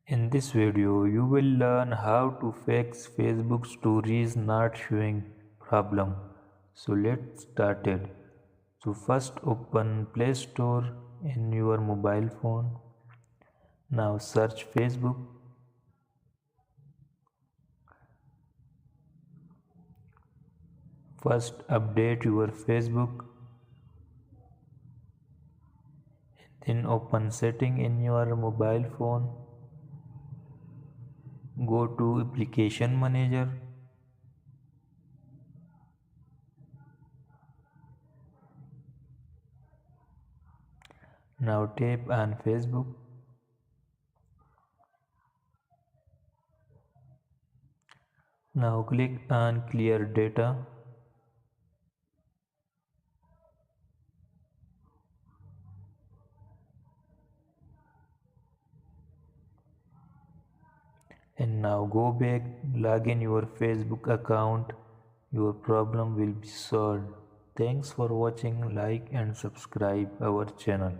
In this video, you will learn how to fix Facebook stories not showing problem. So let's start it. So first open Play Store in your mobile phone. Now search Facebook. First update your Facebook. Then open setting in your mobile phone. Go to application manager. Now tap on Facebook. Now click on clear data. And now go back, log in your Facebook account. Your problem will be solved. Thanks for watching. Like and subscribe our channel.